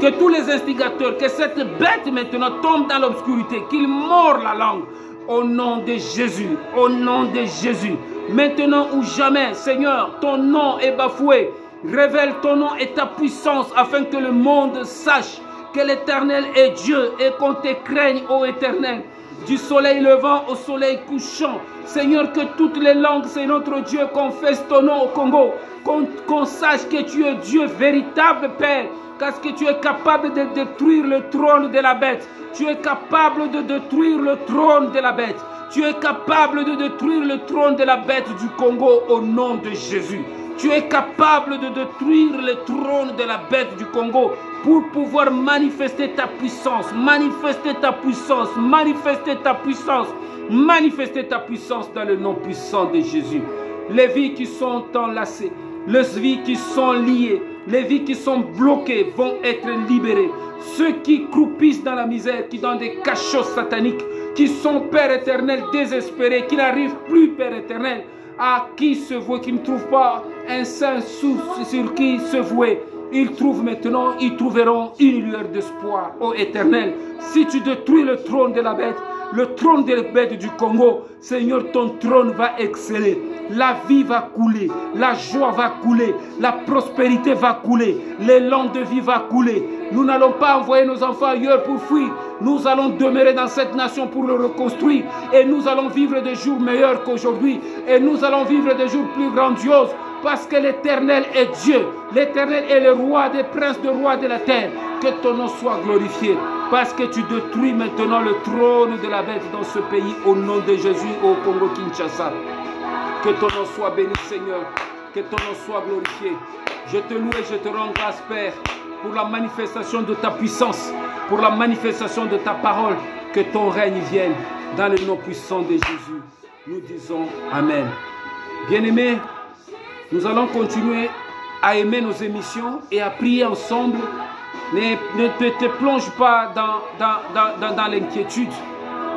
Que tous les instigateurs, que cette bête maintenant tombe dans l'obscurité, qu'il mord la langue au nom de Jésus, au nom de Jésus. Maintenant ou jamais, Seigneur, ton nom est bafoué. Révèle ton nom et ta puissance afin que le monde sache que l'Éternel est Dieu et qu'on te craigne, ô Éternel. Du soleil levant au soleil couchant. Seigneur, que toutes les langues, c'est notre Dieu, confessent ton nom au Congo. Qu'on sache que tu es Dieu, véritable Père. Parce que tu es capable de détruire le trône de la bête. Tu es capable de détruire le trône de la bête. Tu es capable de détruire le trône de la bête du Congo au nom de Jésus. Tu es capable de détruire le trône de la bête du Congo pour pouvoir manifester ta puissance, manifester ta puissance, manifester ta puissance, manifester ta puissance dans le nom puissant de Jésus. Les vies qui sont enlacées, les vies qui sont liées, les vies qui sont bloquées vont être libérées. Ceux qui croupissent dans la misère, qui dans des cachots sataniques, qui sont, Père éternel, désespérés, qui n'arrivent plus, Père éternel, à qui se vouer, qui ne trouvent pas un saint sur qui se vouer. Ils trouvent maintenant, ils trouveront une lueur d'espoir, ô Éternel. Si tu détruis le trône de la bête, le trône de la bête du Congo, Seigneur, ton trône va exceller. La vie va couler, la joie va couler, la prospérité va couler, l'élan de vie va couler. Nous n'allons pas envoyer nos enfants ailleurs pour fuir. Nous allons demeurer dans cette nation pour le reconstruire. Et nous allons vivre des jours meilleurs qu'aujourd'hui. Et nous allons vivre des jours plus grandioses. Parce que l'Éternel est Dieu. L'Éternel est le roi des princes, le roi de la terre. Que ton nom soit glorifié. Parce que tu détruis maintenant le trône de la bête dans ce pays. Au nom de Jésus, au Congo Kinshasa. Que ton nom soit béni, Seigneur. Que ton nom soit glorifié. Je te loue et je te rends grâce, Père, pour la manifestation de ta puissance, pour la manifestation de ta parole. Que ton règne vienne dans le nom puissant de Jésus. Nous disons Amen. Bien-aimés, nous allons continuer à aimer nos émissions et à prier ensemble. Ne te plonge pas dans l'inquiétude.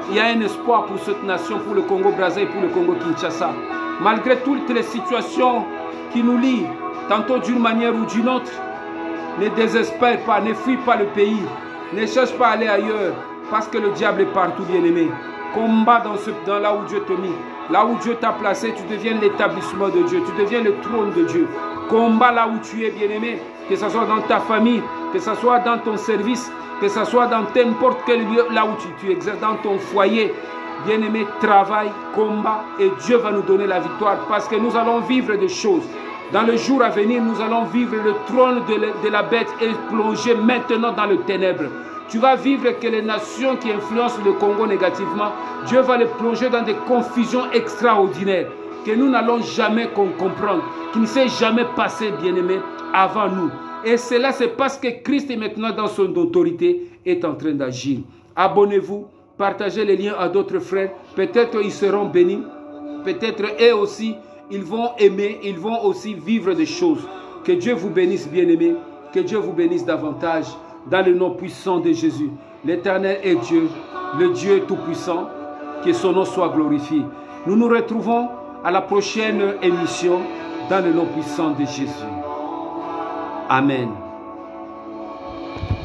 Il y a un espoir pour cette nation, pour le Congo-Brazzaville, pour le Congo-Kinshasa. Malgré toutes les situations qui nous lient, tantôt d'une manière ou d'une autre, ne désespère pas, ne fuis pas le pays, ne cherche pas à aller ailleurs, parce que le diable est partout, bien-aimé. Combat dans là où Dieu t'a mis, là où Dieu t'a placé, tu deviens l'établissement de Dieu, tu deviens le trône de Dieu. Combat là où tu es, bien-aimé, que ce soit dans ta famille, que ce soit dans ton service, que ce soit dans n'importe quel lieu, là où tu exerces, dans ton foyer. Bien-aimé, travaille, combat, et Dieu va nous donner la victoire, parce que nous allons vivre des choses. Dans le jour à venir, nous allons vivre le trône de la bête et plonger maintenant dans le ténèbre. Tu vas vivre que les nations qui influencent le Congo négativement, Dieu va les plonger dans des confusions extraordinaires que nous n'allons jamais comprendre, qui ne s'est jamais passé, bien-aimé, avant nous. Et cela, c'est parce que Christ est maintenant dans son autorité, est en train d'agir. Abonnez-vous, partagez les liens à d'autres frères. Peut-être ils seront bénis. Peut-être eux aussi, ils vont aimer, ils vont aussi vivre des choses. Que Dieu vous bénisse, bien-aimés. Que Dieu vous bénisse davantage. Dans le nom puissant de Jésus. L'Éternel est Dieu, le Dieu tout-puissant. Que son nom soit glorifié. Nous nous retrouvons à la prochaine émission dans le nom puissant de Jésus. Amen.